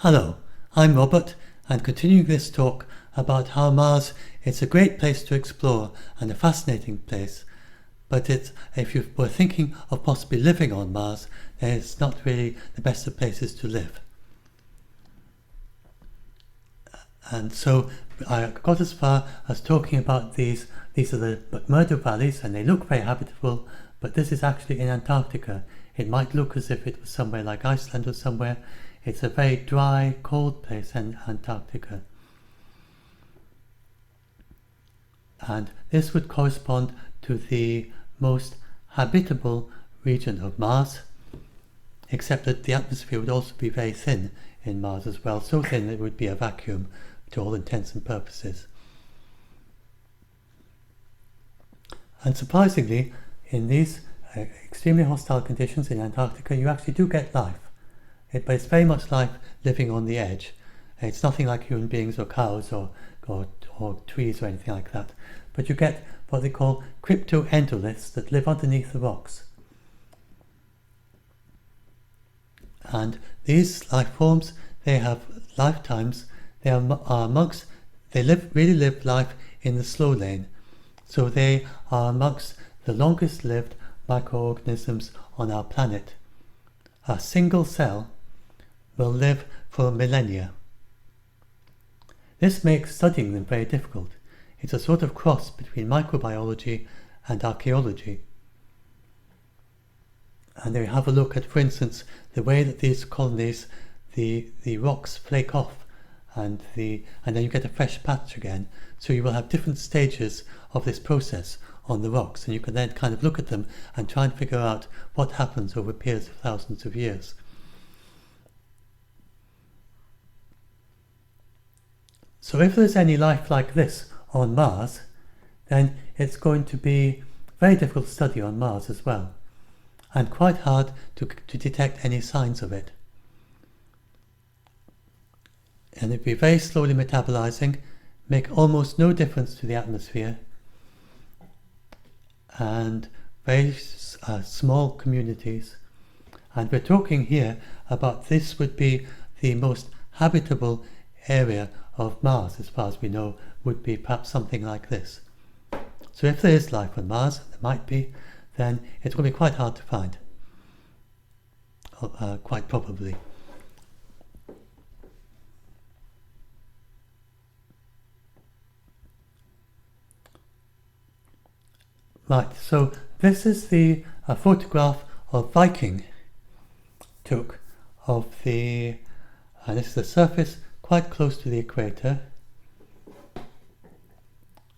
Hello, I'm Robert, and continuing this talk about how Mars is a great place to explore and a fascinating place, but if you were thinking of possibly living on Mars, then it's not really the best of places to live. And so I got as far as talking about these are the McMurdo valleys, and they look very habitable, but this is actually in Antarctica. It might look as if it was somewhere like Iceland or somewhere. It's a very dry, cold place in Antarctica. And this would correspond to the most habitable region of Mars, except that the atmosphere would also be very thin in Mars as well, so thin that it would be a vacuum to all intents and purposes. And surprisingly, in these extremely hostile conditions in Antarctica, you actually do get life. But it's very much life living on the edge. It's nothing like human beings or cows or trees or anything like that. But you get what they call cryptoendoliths that live underneath the rocks. And these life forms, they have lifetimes. They are amongst, they really live life in the slow lane. So they are amongst the longest lived microorganisms on our planet. A single cell will live for millennia. This makes studying them very difficult. It's a sort of cross between microbiology and archaeology. And they have a look at, for instance, the way that these colonies, the rocks flake off, and then you get a fresh patch again. So you will have different stages of this process on the rocks, and you can then kind of look at them and try and figure out what happens over periods of thousands of years. So if there's any life like this on Mars, then it's going to be very difficult to study on Mars as well, and quite hard to detect any signs of it. And it'd be very slowly metabolizing, make almost no difference to the atmosphere, and very small communities. And we're talking here about this would be the most habitable area of Mars, as far as we know, would be perhaps something like this. So if there is life on Mars, there might be, then it's going to be quite hard to find, quite probably. Right, so this is a photograph of Viking took of this is the surface quite close to the equator.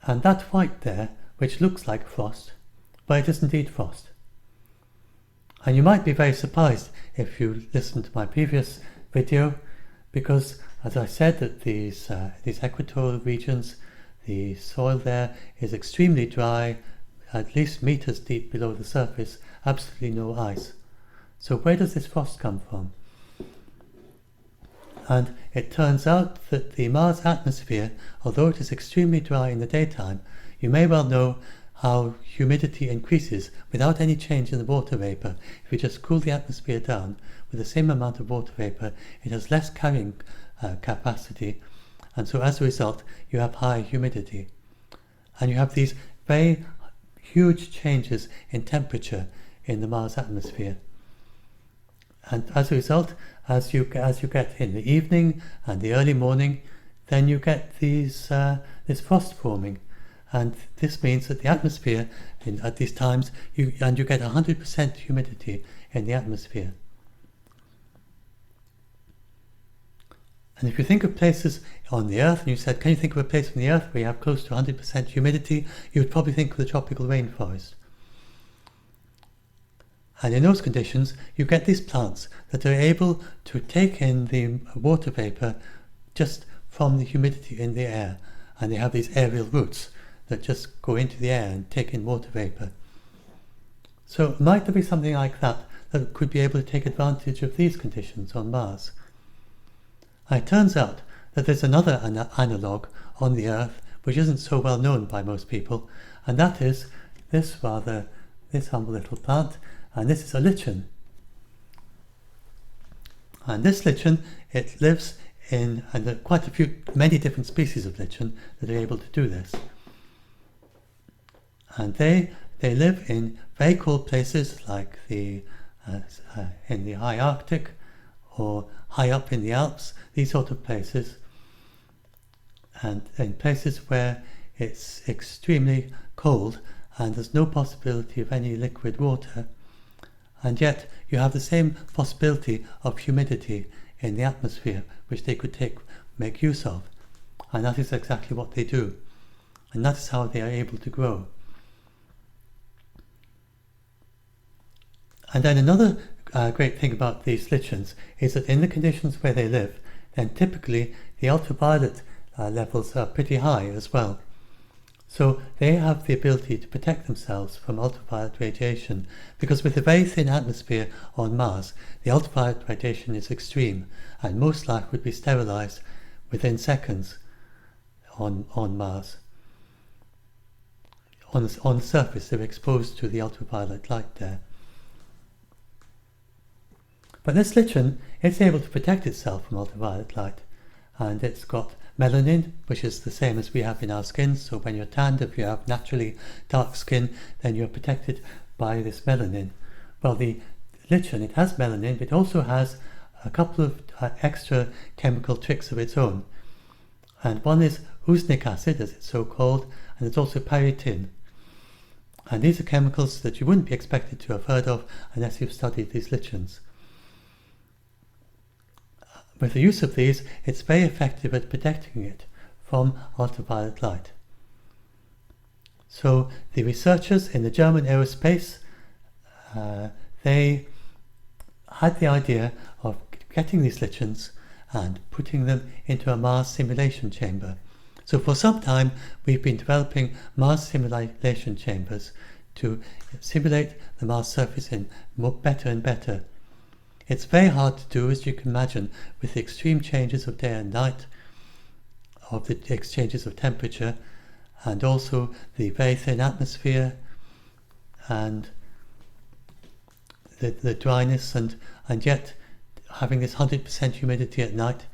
And that white there, which looks like frost, but it is indeed frost. And you might be very surprised if you listen to my previous video, because as I said that these equatorial regions, the soil there is extremely dry, at least meters deep below the surface, absolutely no ice. So where does this frost come from? And it turns out that the Mars atmosphere, although it is extremely dry in the daytime, you may well know how humidity increases without any change in the water vapor. If you just cool the atmosphere down with the same amount of water vapor, it has less carrying capacity, and so as a result you have high humidity. And you have these very huge changes in temperature in the Mars atmosphere. And as a result, as you get in the evening and the early morning, then you get this frost forming, and this means that the atmosphere at these times you get 100% humidity in the atmosphere. And if you think of places on the Earth, and you said, can you think of a place on the Earth where you have close to 100% humidity, you would probably think of the tropical rainforest. And in those conditions, you get these plants that are able to take in the water vapor just from the humidity in the air. And they have these aerial roots that just go into the air and take in water vapor. So might there be something like that could be able to take advantage of these conditions on Mars? And it turns out that there's another analogue on the Earth which isn't so well known by most people, and that is this humble little plant, and this is a lichen. And this lichen, it lives in, and there are many different species of lichen that are able to do this. And they live in very cold places like in the high Arctic or high up in the Alps, these sort of places, and in places where it's extremely cold and there's no possibility of any liquid water, and yet you have the same possibility of humidity in the atmosphere which they could make use of. And that is exactly what they do, and that is how they are able to grow. And then another great thing about these lichens is that in the conditions where they live, then typically the ultraviolet levels are pretty high as well. So they have the ability to protect themselves from ultraviolet radiation, because with a very thin atmosphere on Mars, the ultraviolet radiation is extreme, and most life would be sterilized within seconds on Mars. On the surface, they're exposed to the ultraviolet light there. But this lichen, it's able to protect itself from ultraviolet light, and it's got melanin, which is the same as we have in our skin. So when you're tanned, if you have naturally dark skin, then you're protected by this melanin. Well, the lichen, it has melanin, but it also has a couple of extra chemical tricks of its own. And one is usnic acid, as it's so called, and it's also pyretin. And these are chemicals that you wouldn't be expected to have heard of unless you've studied these lichens. With the use of these, it's very effective at protecting it from ultraviolet light. So the researchers in the German aerospace, they had the idea of getting these lichens and putting them into a Mars simulation chamber. So for some time, we've been developing Mars simulation chambers to simulate the Mars surface in better and better. It's very hard to do, as you can imagine, with the extreme changes of day and night, of the exchanges of temperature, and also the very thin atmosphere, and the dryness, and yet having this 100% humidity at night.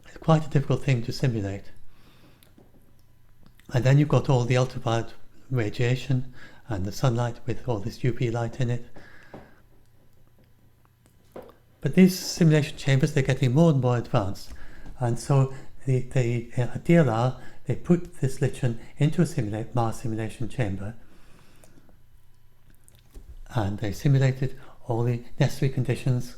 It's quite a difficult thing to simulate. And then you've got all the ultraviolet radiation and the sunlight with all this UV light in it. But these simulation chambers, they're getting more and more advanced. And so at DLR, they put this lichen into a Mars simulation chamber, and they simulated all the necessary conditions,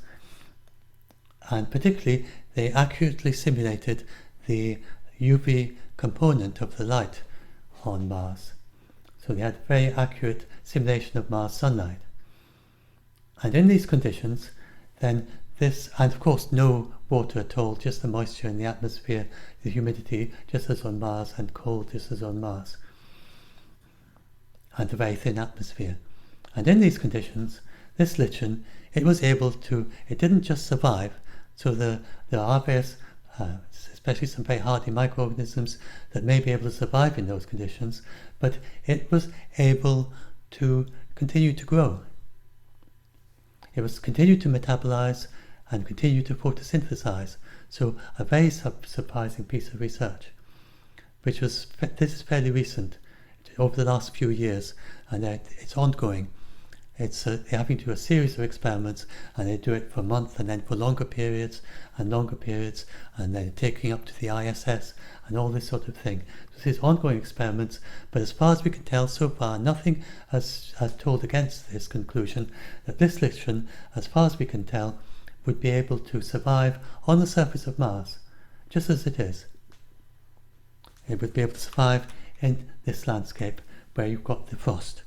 and particularly they accurately simulated the UV component of the light on Mars. So they had very accurate simulation of Mars sunlight. And in these conditions, then this, and of course no water at all, just the moisture in the atmosphere, the humidity, just as on Mars, and cold, just as on Mars, and a very thin atmosphere. And in these conditions, this lichen, it didn't just survive. So there are various, especially some very hardy microorganisms that may be able to survive in those conditions, but it was able to continue to grow. It was continue to metabolize and continue to photosynthesize. So a very surprising piece of research, this is fairly recent, over the last few years, and it's ongoing. They're having to do a series of experiments, and they do it for a month, and then for longer periods, and they're taking up to the ISS, and all this sort of thing. So this is ongoing experiments, but as far as we can tell so far, nothing has told against this conclusion that this lichen, as far as we can tell, would be able to survive on the surface of Mars, just as it is. It would be able to survive in this landscape where you've got the frost,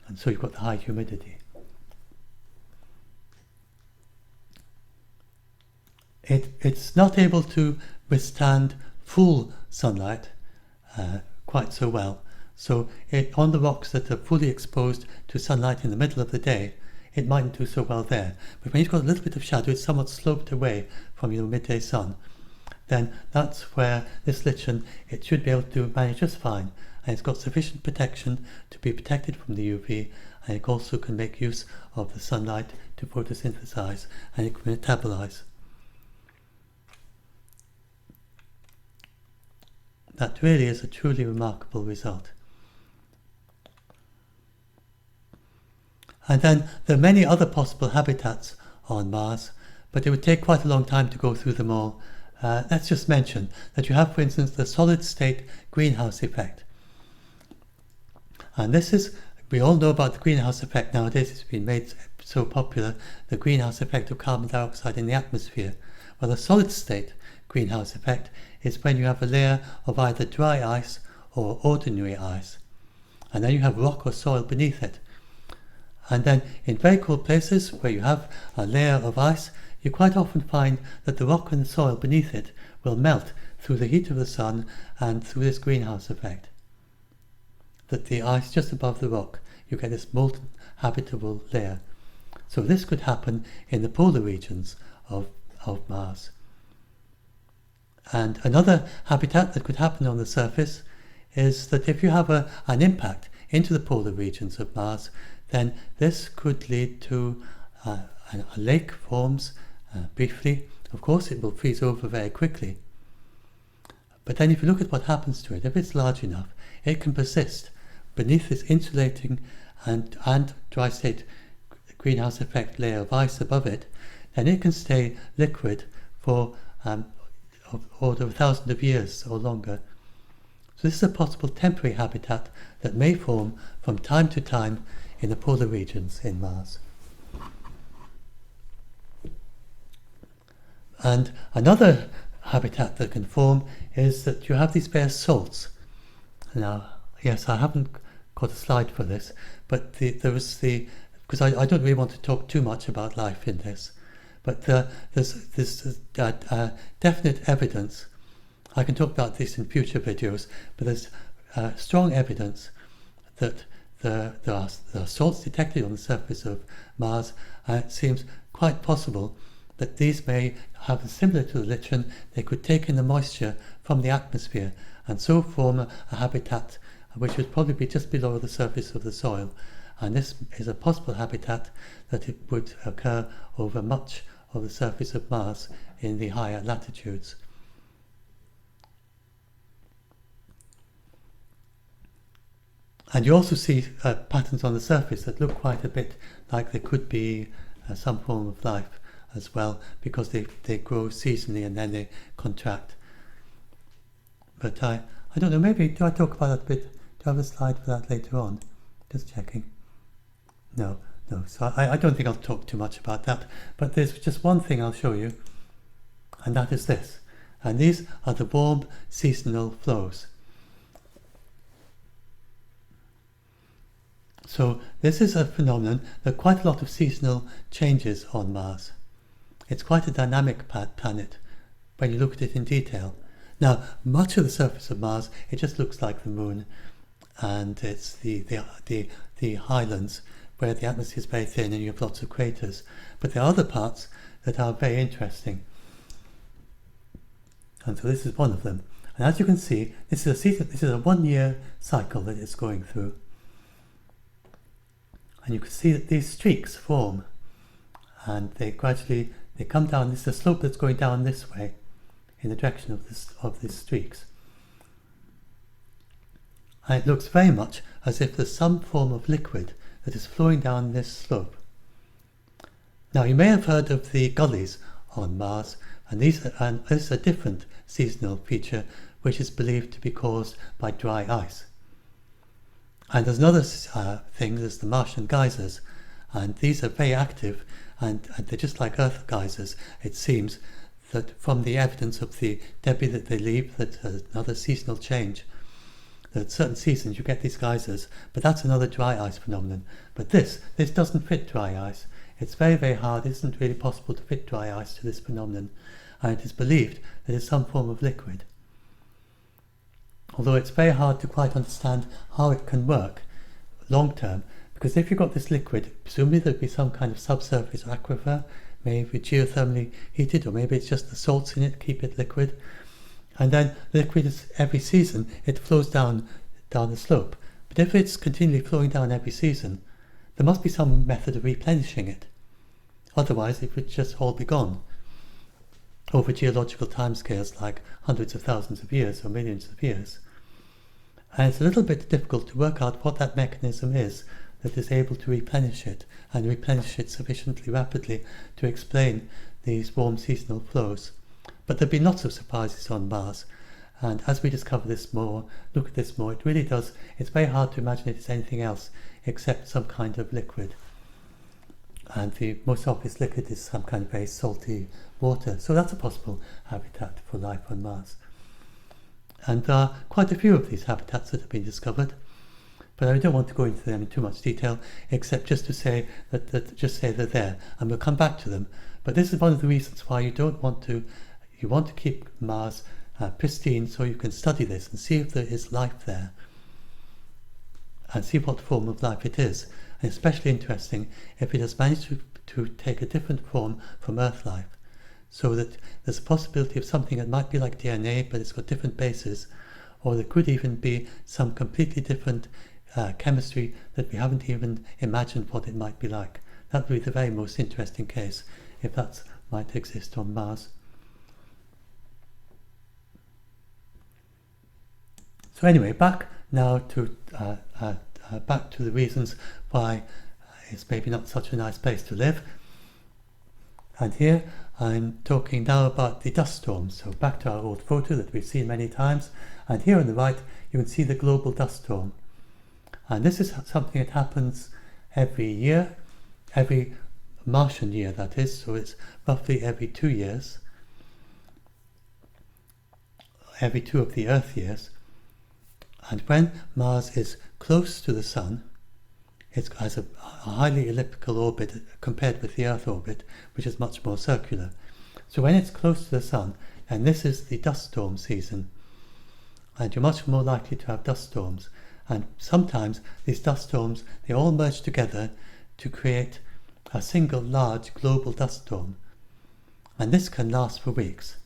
and so you've got the high humidity. It's not able to withstand full sunlight quite so well. So on the rocks that are fully exposed to sunlight in the middle of the day, it mightn't do so well there. But when you've got a little bit of shadow, it's somewhat sloped away from your midday sun, then that's where this lichen, it should be able to manage just fine. And it's got sufficient protection to be protected from the UV, and it also can make use of the sunlight to photosynthesize, and it can metabolize. That really is a truly remarkable result. And then there are many other possible habitats on Mars, but it would take quite a long time to go through them all. Let's just mention that you have, for instance, the solid state greenhouse effect. And this is, we all know about the greenhouse effect nowadays. It's been made so popular, the greenhouse effect of carbon dioxide in the atmosphere. Well, the solid state greenhouse effect is when you have a layer of either dry ice or ordinary ice. And then you have rock or soil beneath it. And then in very cold places where you have a layer of ice, you quite often find that the rock and the soil beneath it will melt through the heat of the sun and through this greenhouse effect. That the ice just above the rock, you get this molten habitable layer. So this could happen in the polar regions of Mars. And another habitat that could happen on the surface is that if you have an impact into the polar regions of Mars, then this could lead to a lake forms briefly. Of course, it will freeze over very quickly. But then if you look at what happens to it, if it's large enough, it can persist beneath this insulating and dry state greenhouse effect layer of ice above it. Then it can stay liquid for order of thousands of years or longer. So this is a possible temporary habitat that may form from time to time in the polar regions in Mars. And another habitat that can form is that you have these bare salts. Now, yes, I haven't got a slide for this, but because I don't really want to talk too much about life in this, but there's definite evidence. I can talk about this in future videos, but there's strong evidence that there are salts detected on the surface of Mars, and it seems quite possible that these may have, similar to the lichen, they could take in the moisture from the atmosphere and so form a habitat which would probably be just below the surface of the soil. And this is a possible habitat that it would occur over much of the surface of Mars in the higher latitudes. And you also see patterns on the surface that look quite a bit like there could be some form of life as well, because they grow seasonally and then they contract. But I don't know, maybe do I talk about that a bit? Do I have a slide for that later on? Just checking. No. So I don't think I'll talk too much about that. But there's just one thing I'll show you, and that is this. And these are the warm seasonal flows. So this is a phenomenon. There are quite a lot of seasonal changes on Mars. It's quite a dynamic planet when you look at it in detail. Now, much of the surface of Mars, it just looks like the moon, and it's the highlands where the atmosphere is very thin and you have lots of craters. But there are other parts that are very interesting. And so this is one of them. And as you can see, this is a 1 year cycle that it's going through. And you can see that these streaks form, and they come down. This is a slope that's going down this way in the direction of these streaks. And it looks very much as if there's some form of liquid that is flowing down this slope. Now, you may have heard of the gullies on Mars, and this is a different seasonal feature which is believed to be caused by dry ice. And there's another thing, there's the Martian geysers, and these are very active, and they're just like Earth geysers. It seems that from the evidence of the debris that they leave, that's another seasonal change. That at certain seasons you get these geysers, but that's another dry ice phenomenon. But this doesn't fit dry ice. It's very, very hard. It isn't really possible to fit dry ice to this phenomenon, and it is believed that it's some form of liquid. Although it's very hard to quite understand how it can work long term, because if you've got this liquid, presumably there'd be some kind of subsurface aquifer, maybe geothermally heated, or maybe it's just the salts in it keep it liquid. And then the liquid is, every season it flows down the slope. But if it's continually flowing down every season, there must be some method of replenishing it. Otherwise, it would just all be gone over geological timescales like hundreds of thousands of years or millions of years. And it's a little bit difficult to work out what that mechanism is that is able to replenish it, and replenish it sufficiently rapidly to explain these warm seasonal flows. But there have been lots of surprises on Mars, and as we discover this more, look at this more, it's very hard to imagine it as anything else except some kind of liquid. And the most obvious liquid is some kind of very salty water, so that's a possible habitat for life on Mars. And there are quite a few of these habitats that have been discovered, but I don't want to go into them in too much detail, except just to say that they're there, and we'll come back to them. But this is one of the reasons why you want to keep Mars pristine, so you can study this and see if there is life there, and see what form of life it is. And especially interesting if it has managed to take a different form from Earth life, so that there's a possibility of something that might be like DNA, but it's got different bases, or there could even be some completely different chemistry that we haven't even imagined what it might be like. That would be the very most interesting case, if that might exist on Mars. So anyway, back now to back to the reasons why it's maybe not such a nice place to live. And here I'm talking now about the dust storms. So back to our old photo that we've seen many times. And here on the right, you can see the global dust storm. And this is something that happens every year, every Martian year that is. So it's roughly every 2 years, every 2 of the Earth years. And when Mars is close to the Sun, it has a highly elliptical orbit compared with the Earth orbit, which is much more circular. So when it's close to the Sun, and this is the dust storm season, and you're much more likely to have dust storms. And sometimes these dust storms, they all merge together to create a single large global dust storm. And this can last for weeks.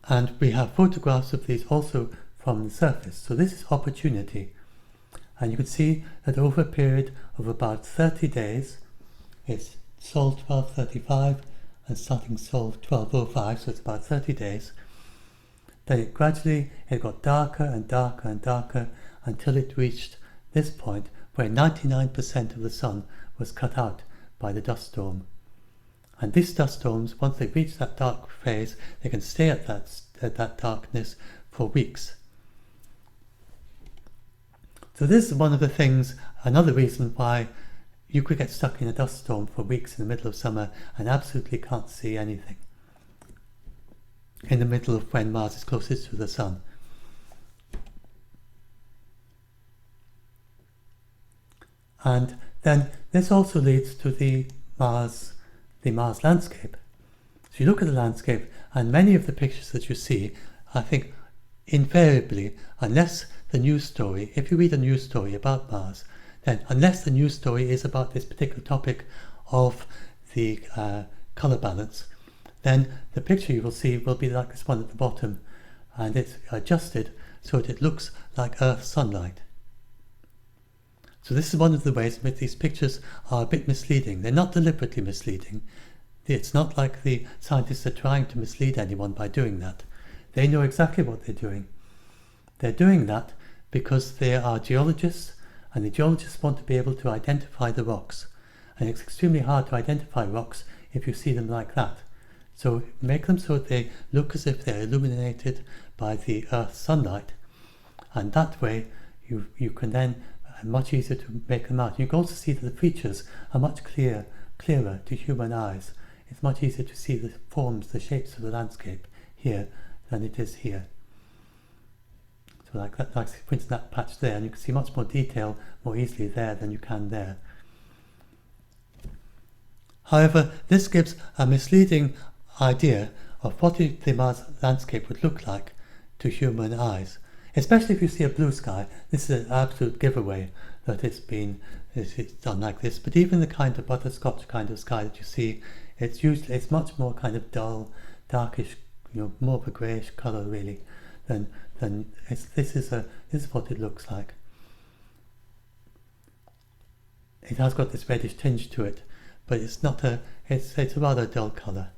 And we have photographs of these also from the surface. So this is opportunity. And you can see that over a period of about 30 days, it's Sol 1235 and starting Sol 1205, so it's about 30 days. Then it got darker and darker and darker until it reached this point where 99% of the Sun was cut out by the dust storm. And these dust storms, once they reach that dark phase, they can stay at that darkness for weeks. So this is one of the things, another reason why you could get stuck in a dust storm for weeks in the middle of summer and absolutely can't see anything in the middle of when Mars is closest to the Sun. And then this also leads to the Mars landscape. So you look at the landscape, and many of the pictures that you see, I think invariably, unless the news story, if you read a news story about Mars, then unless the news story is about this particular topic of the colour balance, then the picture you will see will be like this one at the bottom, and it's adjusted so that it looks like Earth sunlight. So this is one of the ways in which these pictures are a bit misleading. They're not deliberately misleading. It's not like the scientists are trying to mislead anyone by doing that. They know exactly what they're doing. They're doing that because they are geologists, and the geologists want to be able to identify the rocks. And it's extremely hard to identify rocks if you see them like that. So make them so that they look as if they're illuminated by the Earth's sunlight, and that way you can then much easier to make them out. You can also see that the features are much clearer to human eyes. It's much easier to see the forms, the shapes of the landscape here than it is here. So like that, like for instance that patch there, and you can see much more detail more easily there than you can there. However, this gives a misleading idea of what the Mars landscape would look like to human eyes. Especially if you see a blue sky, this is an absolute giveaway that it's done like this. But even the kind of butterscotch kind of sky that you see, it's much more kind of dull, darkish, more of a greyish colour really. This is what it looks like. it has got this reddish tinge to it, but it's not it's a rather dull colour.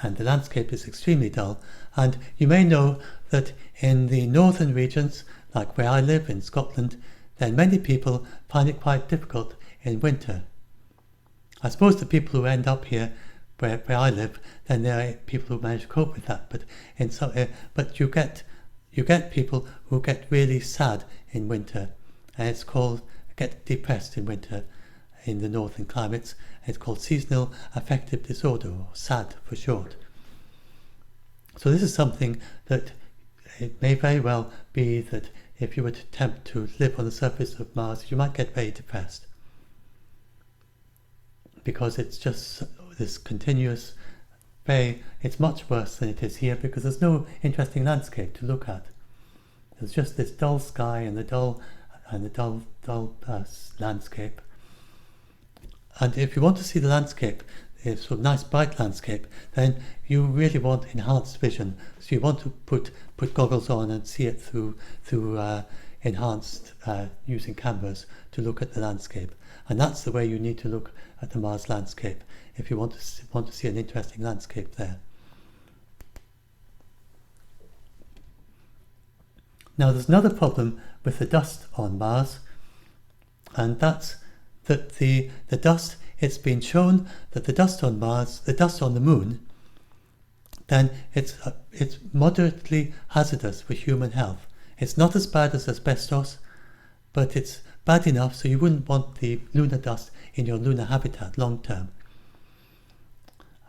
And the landscape is extremely dull. And you may know that in the northern regions, like where I live in Scotland, then many people find it quite difficult in winter. I suppose the people who end up here where I live, then there are people who manage to cope with that. But you get people who get really sad in winter, and it's called get depressed in winter in the northern climates. It's called seasonal affective disorder, or SAD for short. So this is something that it may very well be that if you were to attempt to live on the surface of Mars, you might get very depressed, because it's just this continuous it's much worse than it is here, because there's no interesting landscape to look at. There's just this dull sky and the dull landscape. And if you want to see the landscape, a sort of nice bright landscape, then you really want enhanced vision. So you want to put goggles on and see it through enhanced using cameras to look at the landscape. And that's the way you need to look at the Mars landscape if you want to see an interesting landscape there. Now there's another problem with the dust on Mars, and that's that the dust, it's been shown that the dust on Mars, the dust on the Moon, then it's moderately hazardous for human health. It's not as bad as asbestos, but it's bad enough so you wouldn't want the lunar dust in your lunar habitat long term.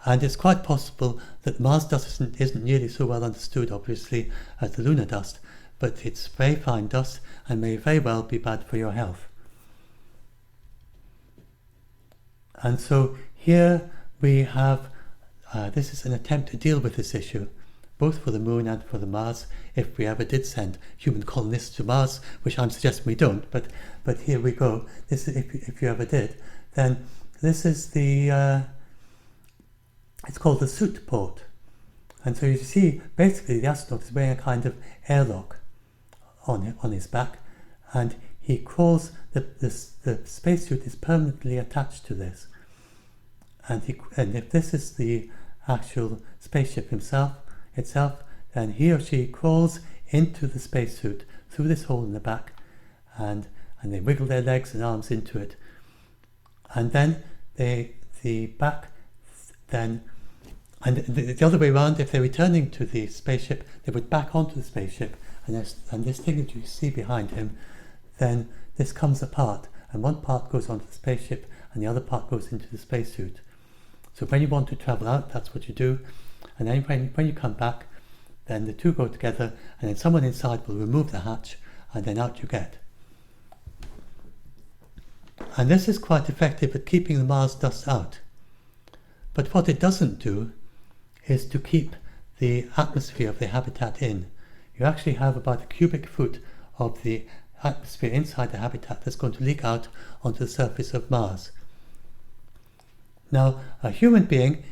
And it's quite possible that Mars dust isn't nearly so well understood, obviously, as the lunar dust, but it's very fine dust and may very well be bad for your health. And so here we have, this is an attempt to deal with this issue, both for the Moon and for the Mars, if we ever did send human colonists to Mars, which I'm suggesting we don't, but here we go. This is, if you ever did, then this is the, it's called the soot port. And so you see, basically the astronaut is wearing a kind of airlock on his back, and he crawls, the spacesuit is permanently attached to this. And if this is the actual spaceship itself, then he or she crawls into the spacesuit through this hole in the back, and they wiggle their legs and arms into it. And then the other way around, if they're returning to the spaceship, they would back onto the spaceship, and this thing that you see behind him, then this comes apart, and one part goes onto the spaceship and the other part goes into the spacesuit. So when you want to travel out, that's what you do, and then when you come back, then the two go together, and then someone inside will remove the hatch, and then out you get. And this is quite effective at keeping the Mars dust out. But what it doesn't do is to keep the atmosphere of the habitat in. You actually have about a cubic foot of the atmosphere inside the habitat that's going to leak out onto the surface of Mars. Now, a human being,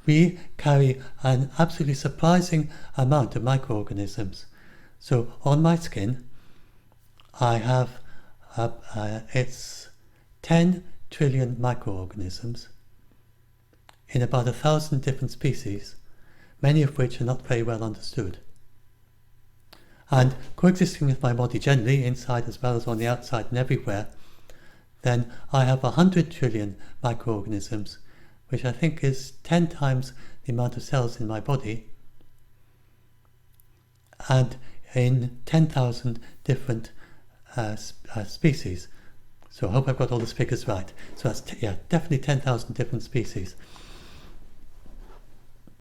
we carry an absolutely surprising amount of microorganisms. So on my skin, I have it's 10 trillion microorganisms in about 1,000 different species, many of which are not very well understood. And coexisting with my body generally, inside as well as on the outside and everywhere, then I have 100 trillion microorganisms, which I think is 10 times the amount of cells in my body, and in 10,000 different species. So I hope I've got all the figures right. So that's definitely 10,000 different species.